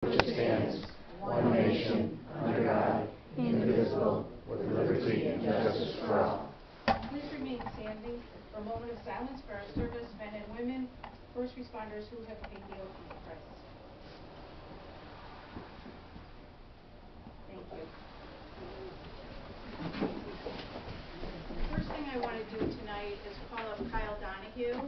which stands, one nation, under God, indivisible, with liberty and justice for all. Please remain standing for a moment of silence for our servicemen and women, first responders who have taken the oath of Christ. Thank you. The first thing I want to do tonight is call up Kyle Donahue.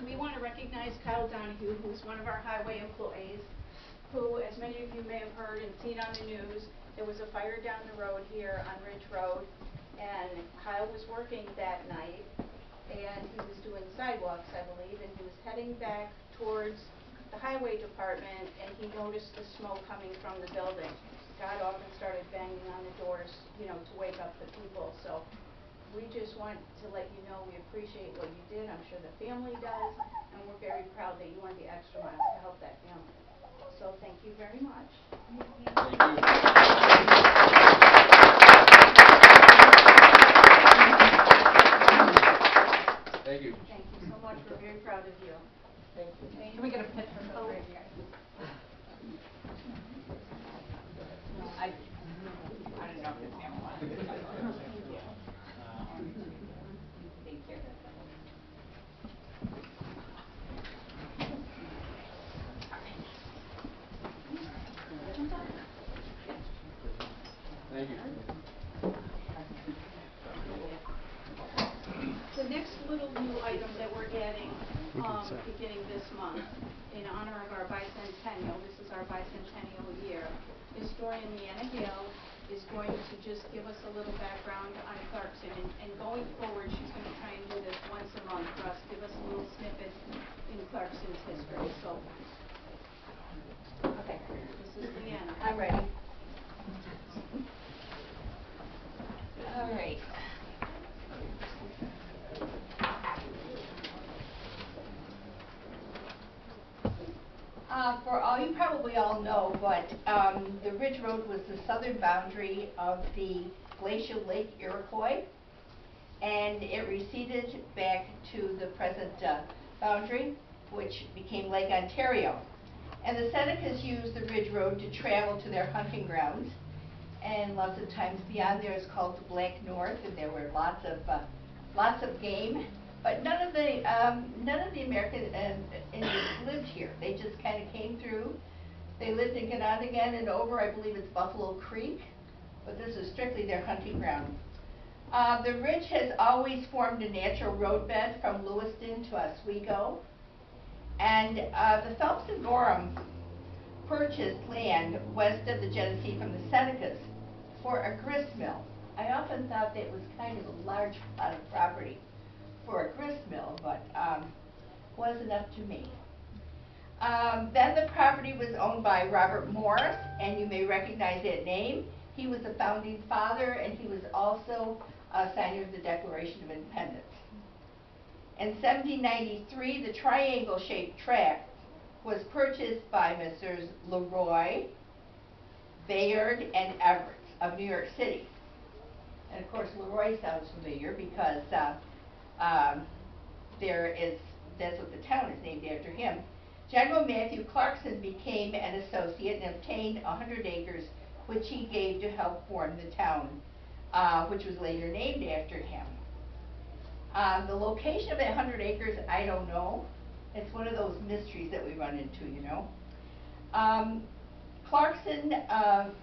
We want to recognize Kyle Donahue, who's one of our highway employees, who, as many of you may have heard and seen on the news, there was a fire down the road here on Ridge Road, and Kyle was working that night, and he was doing sidewalks, I believe, and he was heading back towards the highway department, and he noticed the smoke coming from the building. Got up and started banging on the doors, to wake up the people. So we just want to let you know we appreciate what you did. I'm sure the family does, and we're very proud that you went the extra mile to help that family. So thank you very much. Thank you. Thank you so much. We're very proud of you. Thank you. Can we get a picture of right here? I don't know if it's him. Thank you. Thank you. The next little new item that we're adding, beginning this month, in honor of our bicentennial, this is our bicentennial year, historian Leanna Hill is going to just give us a little background on Clarkson, and going forward, she's going to try and do this once a month for us, give us a little snippet in Clarkson's history. So, okay, this is Leanna. I'm ready. All right. For all you probably all know, but the Ridge Road was the southern boundary of the glacial Lake Iroquois, and it receded back to the present boundary, which became Lake Ontario. And the Senecas used the Ridge Road to travel to their hunting grounds, and lots of times beyond there is called the Black North, and there were lots of game. But none of the American Indians lived here. They just kind of came through. They lived in Ganondagan and over, I believe it's Buffalo Creek, but this is strictly their hunting ground. The ridge has always formed a natural roadbed from Lewiston to Oswego, and the Phelps and Gorham purchased land west of the Genesee from the Senecas for a grist mill. I often thought that was kind of a large plot of property for a grist mill, but wasn't up to me. Then the property was owned by Robert Morris, and you may recognize that name. He was the founding father, and he was also a signer of the Declaration of Independence. In 1793, the triangle-shaped tract was purchased by Messrs. Leroy, Bayard, and Everett of New York City. And of course, Leroy sounds familiar because that's what the town is named after him. General Matthew Clarkson became an associate and obtained 100 acres, which he gave to help form the town, which was later named after him. The location of that 100 acres, I don't know. It's one of those mysteries that we run into,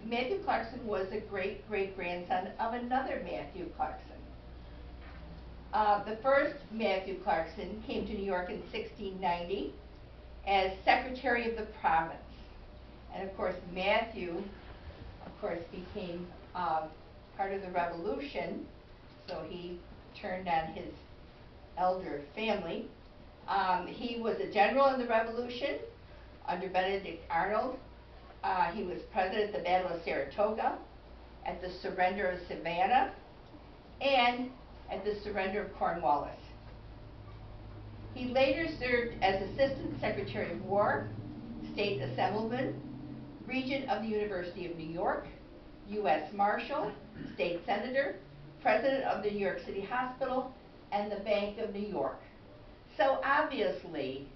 Matthew Clarkson was a great-great-grandson of another Matthew Clarkson. The first Matthew Clarkson came to New York in 1690 as Secretary of the Province. And of course, Matthew, became part of the Revolution, so he turned on his elder family. He was a general in the Revolution under Benedict Arnold. He was present at the Battle of Saratoga, at the surrender of Savannah, and at the surrender of Cornwallis. He later served as Assistant Secretary of War, State Assemblyman, Regent of the University of New York, U.S. Marshal, State Senator, president of the New York City Hospital and the Bank of New York. So obviously,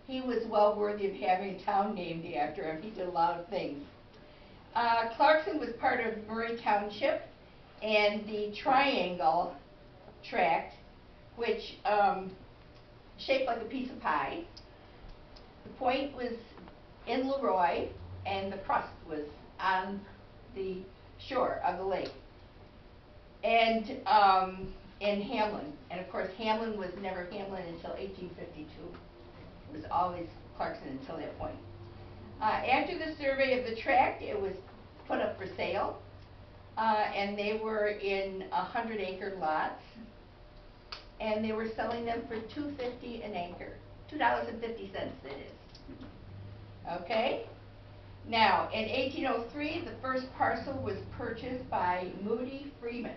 he was well worthy of having a town named after him. He did a lot of things. Clarkson was part of Murray Township, and the Triangle Tract, which shaped like a piece of pie. The point was in Leroy, and the crust was on the shore of the lake. And in Hamlin, and of course Hamlin was never Hamlin until 1852. It was always Clarkson until that point. After the survey of the tract, it was put up for sale, and they were in 100-acre lots, and they were selling them for $2.50 an acre, $2.50 that is. Okay. Now, in 1803, the first parcel was purchased by Moody Freeman.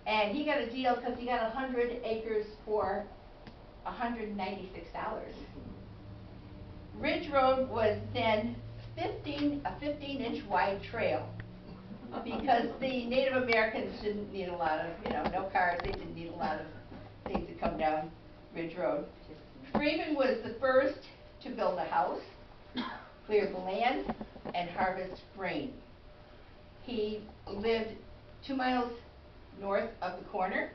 And he got a deal because he got 100 acres for $196. Ridge Road was then a 15-inch wide trail because the Native Americans didn't need a lot of, no cars, they didn't need a lot of things to come down Ridge Road. Freeman was the first to build a house, clear the land, and harvest grain. He lived 2 miles north of the corner.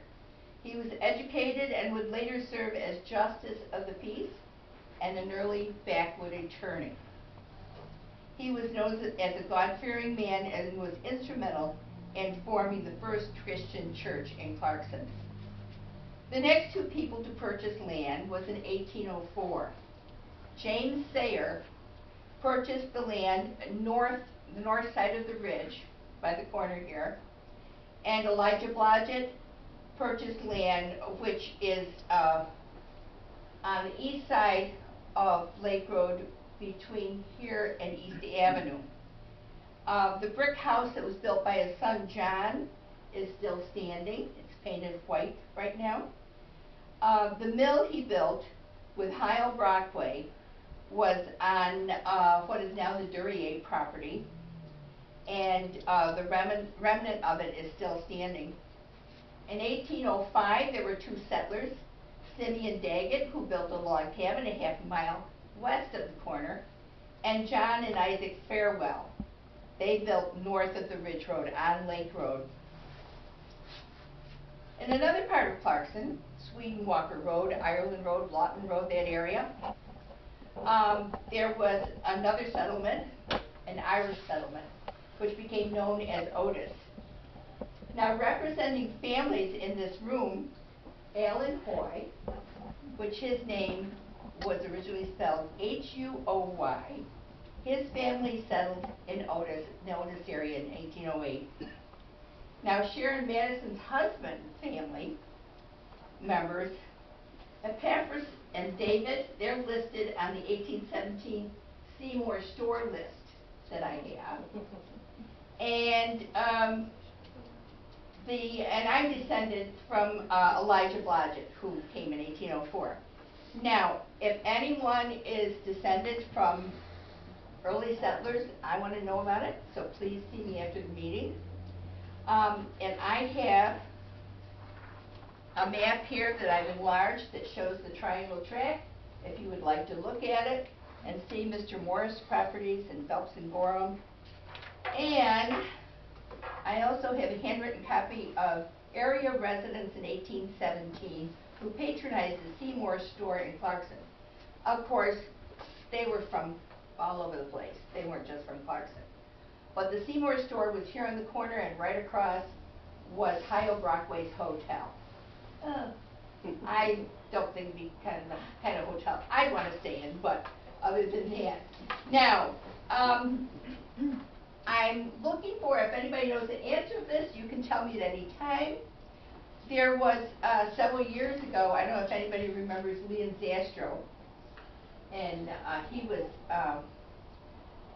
He was educated and would later serve as Justice of the Peace and an early backwood attorney. He was known as a God-fearing man and was instrumental in forming the first Christian church in Clarkson. The next two people to purchase land was in 1804. James Sayer purchased the land the north side of the ridge by the corner here, and Elijah Blodgett purchased land which is on the east side of Lake Road between here and East Avenue. The brick house that was built by his son John is still standing. It's painted white right now. The mill he built with Heil Brockway was on what is now the Duryea property, and the remnant of it is still standing. In 1805, there were two settlers, Simeon Daggett, who built a log cabin a half mile west of the corner, and John and Isaac Farewell. They built north of the Ridge Road on Lake Road. In another part of Clarkson, Sweden Walker Road, Ireland Road, Lawton Road, that area, there was another settlement, an Irish settlement, which became known as Otis. Now, representing families in this room, Alan Hoy, which his name was originally spelled H-U-O-Y. His family settled in the Otis area in 1808. Now, Sharon Madison's husband family members, Epaphras and David, they're listed on the 1817 Seymour store list that I have. And I'm descended from Elijah Blodgett, who came in 1804. Now, if anyone is descended from early settlers, I want to know about it, so please see me after the meeting. And I have a map here that I've enlarged that shows the Triangle Tract, if you would like to look at it and see Mr. Morris properties in Phelps and Gorham. And I also have a handwritten copy of area residents in 1817 who patronized the Seymour store in Clarkson. Of course, they were from all over the place. They weren't just from Clarkson. But the Seymour store was here on the corner, and right across was Heil Brockway's hotel. I don't think it'd be kind of hotel I'd want to stay in, but other than that. Now, I'm looking for, if anybody knows the answer to this, you can tell me at any time. There was, several years ago, I don't know if anybody remembers Leon Zastro, and he was a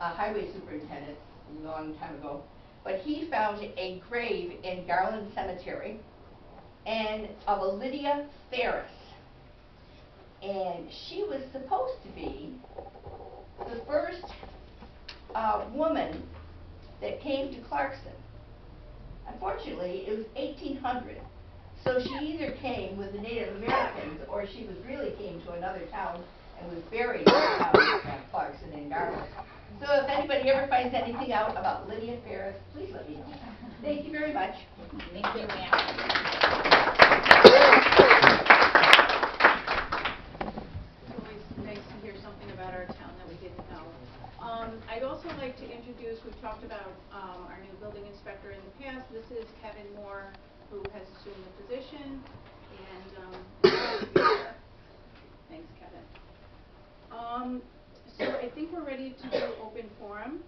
highway superintendent a long time ago, but he found a grave in Garland Cemetery, and of a Lydia Ferris, and she was supposed to be the first woman that came to Clarkson. Unfortunately, it was 1800. So she either came with the Native Americans or she really came to another town and was buried in the town of Clarkson and Garland. So if anybody ever finds anything out about Lydia Ferris, please let me know. Thank you very much. Thank you, Anne. It's always nice to hear something about our town that we didn't know. I'd also like to introduce, we've talked about our new building inspector in the past. This is Kevin Moore, who has assumed the position, and thanks, Kevin. So I think we're ready to do open forum.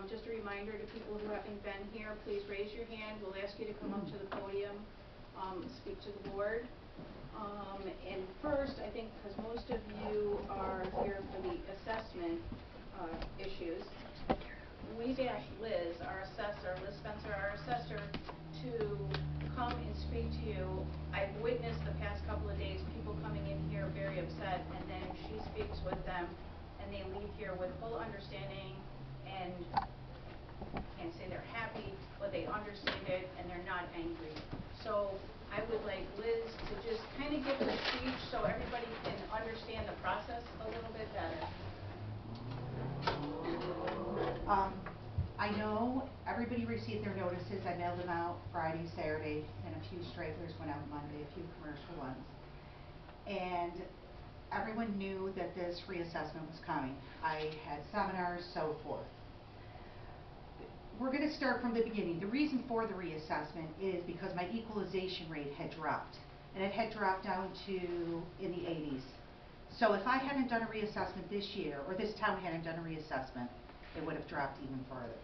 Just a reminder to people who haven't been here, please raise your hand. We'll ask you to come up to the podium, speak to the board. And first, I think, because most of you are here for the assessment issues, we've asked Liz, Liz Spencer, our assessor, to come and speak to you. I've witnessed the past couple of days people coming in here very upset, and then she speaks with them, and they leave here with full understanding, and I can't say they're happy, but they understand it, and they're not angry. So I would like Liz to just kind of give a speech so everybody can understand the process a little bit better. I know everybody received their notices. I mailed them out Friday, Saturday, and a few stragglers went out Monday, a few commercial ones. And everyone knew that this reassessment was coming. I had seminars, so forth. We're going to start from the beginning. The reason for the reassessment is because my equalization rate had dropped. And it had dropped down to in the 80s. So if I hadn't done a reassessment this year, or this town hadn't done a reassessment, it would have dropped even further.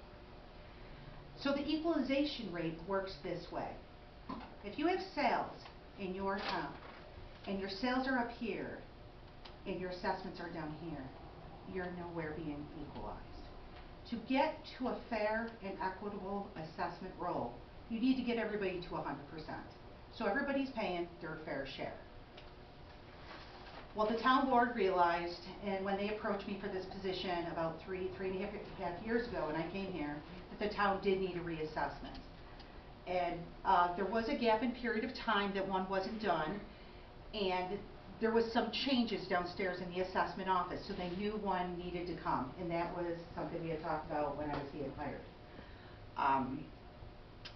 So the equalization rate works this way. If you have sales in your town, and your sales are up here, and your assessments are down here, you're nowhere being equalized. To get to a fair and equitable assessment roll, you need to get everybody to 100%. So everybody's paying their fair share. Well, the town board realized, and when they approached me for this position about three and a half years ago when I came here, that the town did need a reassessment. And there was a gap in period of time that one wasn't done, and there was some changes downstairs in the assessment office, so they knew one needed to come, and that was something we had talked about when I was being hired.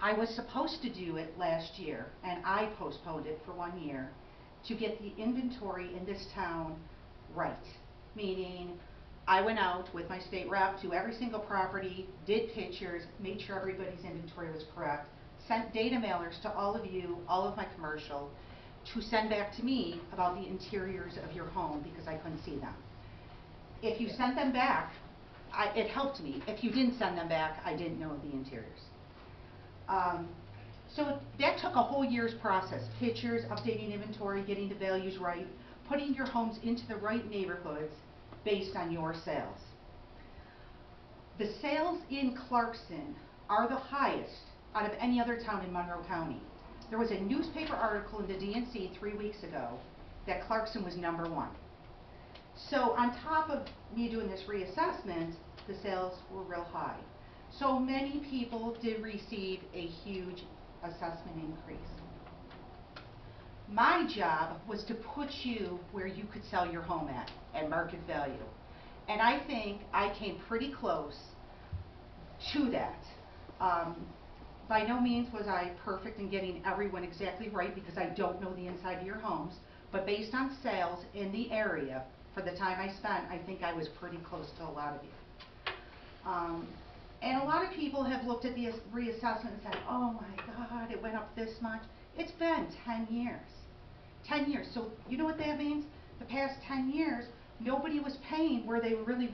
I was supposed to do it last year, and I postponed it for 1 year to get the inventory in this town right. Meaning, I went out with my state rep to every single property, did pictures, made sure everybody's inventory was correct, sent data mailers to all of you, all of my commercial, to send back to me about the interiors of your home because I couldn't see them. If you sent them back, it helped me. If you didn't send them back, I didn't know the interiors. So that took a whole year's process. Pictures, updating inventory, getting the values right, putting your homes into the right neighborhoods based on your sales. The sales in Clarkson are the highest out of any other town in Monroe County. There was a newspaper article in the DNC 3 weeks ago that Clarkson was #1. So on top of me doing this reassessment, the sales were real high. So many people did receive a huge assessment increase. My job was to put you where you could sell your home at market value. And I think I came pretty close to that. By no means was I perfect in getting everyone exactly right because I don't know the inside of your homes, but based on sales in the area, for the time I spent, I think I was pretty close to a lot of you. And a lot of people have looked at the reassessment and said, oh my God, it went up this much. It's been 10 years. 10 years. So you know what that means? The past 10 years, nobody was paying where they really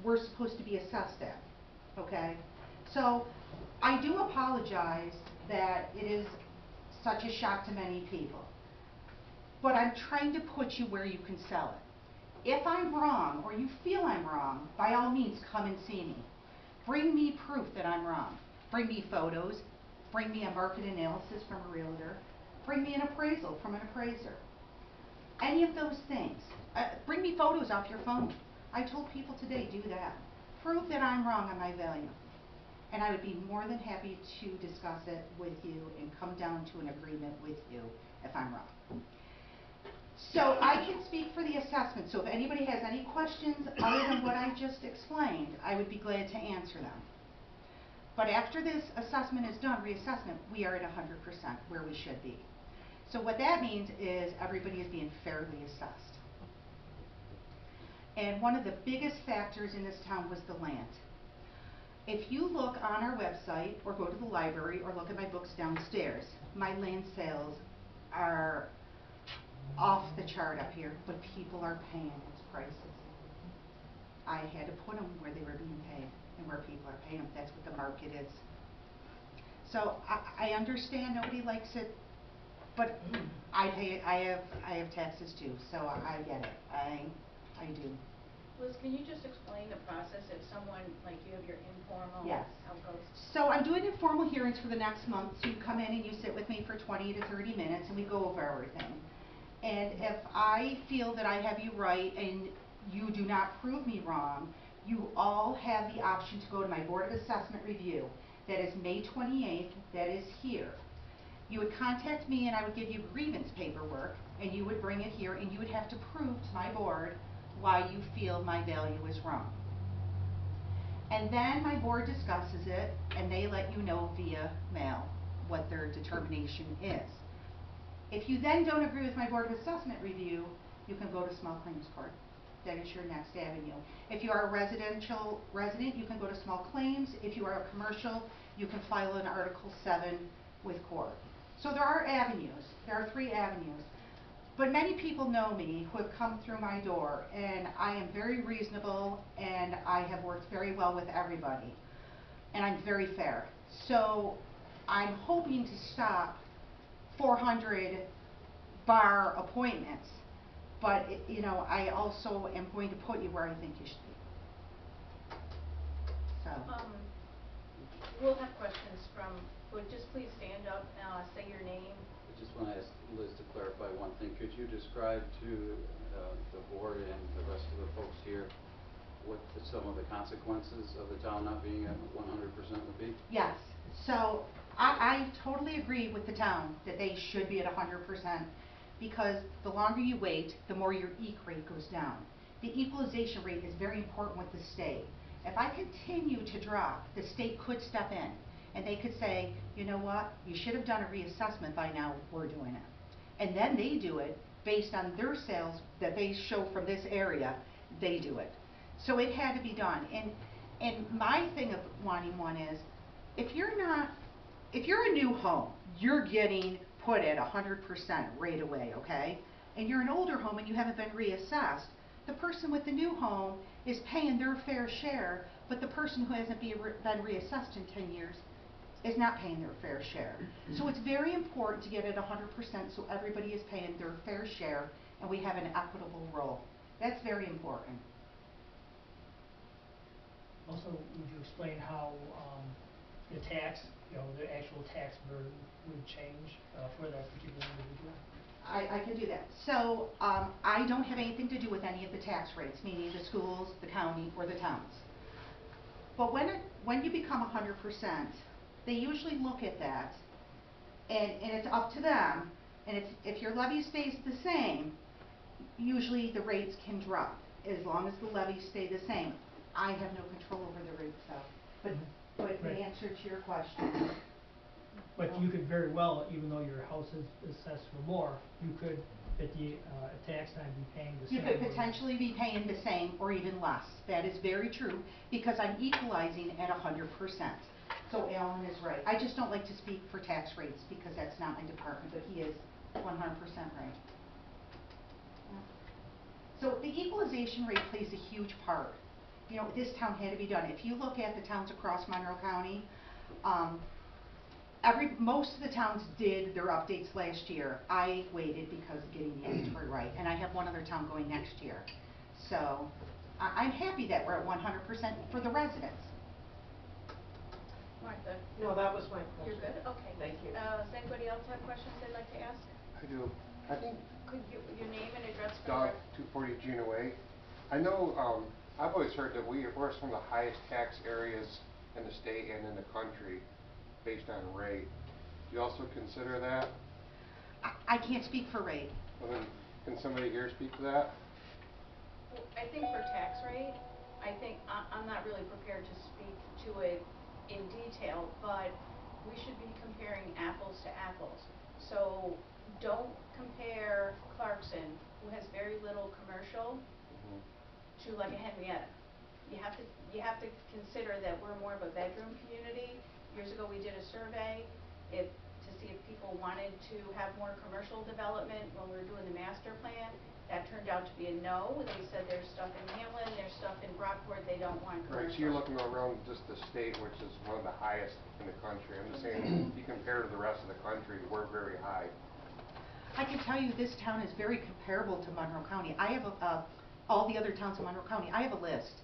were supposed to be assessed at. Okay? So I do apologize that it is such a shock to many people. But I'm trying to put you where you can sell it. If I'm wrong, or you feel I'm wrong, by all means come and see me. Bring me proof that I'm wrong. Bring me photos. Bring me a market analysis from a realtor. Bring me an appraisal from an appraiser. Any of those things. Bring me photos off your phone. I told people today, do that. Prove that I'm wrong on my value. And I would be more than happy to discuss it with you and come down to an agreement with you if I'm wrong. So I can speak for the assessment, so if anybody has any questions other than what I just explained, I would be glad to answer them. But after this assessment is done, reassessment, we are at 100% where we should be. So what that means is everybody is being fairly assessed. And one of the biggest factors in this town was the land. If you look on our website or go to the library or look at my books downstairs, my land sales are off the chart up here, but people are paying its prices. I had to put them where they were being paid and where people are paying them. That's what the market is. So I understand nobody likes it, but I pay it. I have taxes too, so I get it. I do. Liz, can you just explain the process if someone, like you have your informal, Yes. how it goes? So I'm doing informal hearings for the next month, so you come in and you sit with me for 20 to 30 minutes and we go over everything. And if I feel that I have you right and you do not prove me wrong, you all have the option to go to my Board of Assessment review. That is May 28th, that is here. You would contact me and I would give you grievance paperwork and you would bring it here and you would have to prove to my board why you feel my value is wrong. And then my board discusses it and they let you know via mail what their determination is. If you then don't agree with my Board of Assessment review, you can go to small claims court. That is your next avenue. If you are a residential resident, you can go to small claims. If you are a commercial, you can file an Article 7 with court. So there are avenues. There are 3 avenues. But many people know me who have come through my door, and I am very reasonable, and I have worked very well with everybody. And I'm very fair. So I'm hoping to stop 400 bar appointments. But, you know, I also am going to put you where I think you should be. So. We'll have questions from, would just please stand up, say your name. I just want to ask Liz to clarify one thing. Could you describe to the board and the rest of the folks here what some of the consequences of the town not being at 100% would be? Yes. So I totally agree with the town that they should be at 100%. Because the longer you wait, the more your EQ rate goes down. The equalization rate is very important with the state. If I continue to drop, the state could step in and they could say, you know what, you should have done a reassessment by now, we're doing it. And then they do it based on their sales that they show from this area, they do it. So it had to be done. And my thing of wanting one is, if you're a new home, you're getting put at 100% right away, okay? And you're an older home and you haven't been reassessed, the person with the new home is paying their fair share, but the person who hasn't been reassessed in 10 years is not paying their fair share. So it's very important to get it 100% so everybody is paying their fair share and we have an equitable role. That's very important. Also, would you explain how the tax, the actual tax burden would change for that particular individual? I can do that. So I don't have anything to do with any of the tax rates, meaning the schools, the county, or the towns. But when you become 100%, they usually look at that, and it's up to them. And if your levy stays the same, usually the rates can drop as long as the levies stay the same. I have no control over the rates, though. But Right. in answer to your question. But you could very well, even though your house is assessed for more, you could, at the tax time, be paying the same. You could potentially be paying the same or even less. That is very true, because I'm equalizing at 100%. So Alan is right. I just don't like to speak for tax rates because that's not my department, but he is 100% right. Yeah. So the equalization rate plays a huge part. You know, this town had to be done. If you look at the towns across Monroe County, most of the towns did their updates last year. I waited because of getting the inventory right, and I have one other town going next year. So I'm happy that we're at 100% for the residents. Martha? No, that was my question. You're good? Okay. Thank you. Does anybody else have questions they'd like to ask? I do. I think Could you, your name and address for Doug, the 240 Gina Way. I know, I've always heard that we're some of the highest tax areas in the state and in the country based on rate. Do you also consider that? I can't speak for rate. Well then, can somebody here speak to that? Well, I think for tax rate, I'm not really prepared to speak to it in detail, but we should be comparing apples to apples. So don't compare Clarkson, who has very little commercial, to like a Henrietta. You have to consider that we're more of a bedroom community. Years ago we did a survey to see if people wanted to have more commercial development when we were doing the master plan. That turned out to be a no. They said there's stuff in Hamlin, there's stuff in Brockport, they don't want commercial. Right, so you're looking around just the state, which is one of the highest in the country. I'm just saying, if you compare to the rest of the country, we're very high. I can tell you this town is very comparable to Monroe County. I have all the other towns in Monroe County. I have a list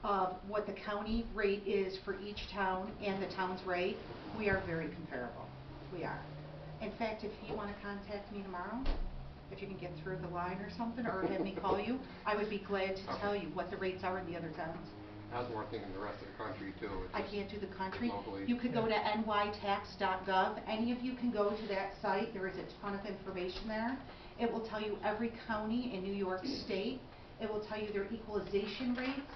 of what the county rate is for each town and the town's rate. We are very comparable. We are. In fact, if you want to contact me tomorrow, if you can get through the line or something, or have me call you, I would be glad to tell you what the rates are in the other towns. I was more thinking the rest of the country too. I can't do the country. Locally. You could go to nytax.gov. Any of you can go to that site. There is a ton of information there. It will tell you every county in New York State. It will tell you their equalization rates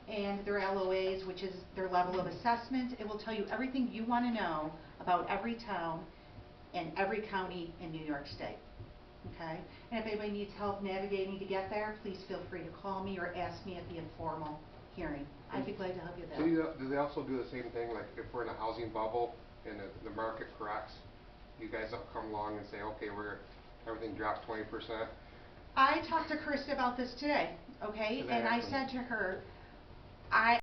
and their LOAs, which is their level of assessment. It will tell you everything you want to know about every town and every county in New York State. Okay? And if anybody needs help navigating to get there, please feel free to call me or ask me at the informal hearing. I'd be glad to help you there. Do they also do the same thing, like if we're in a housing bubble and the market corrects, you guys will come along and say, okay, everything dropped 20%? I talked to Chris about this today, okay? Did that And I happen? said to her,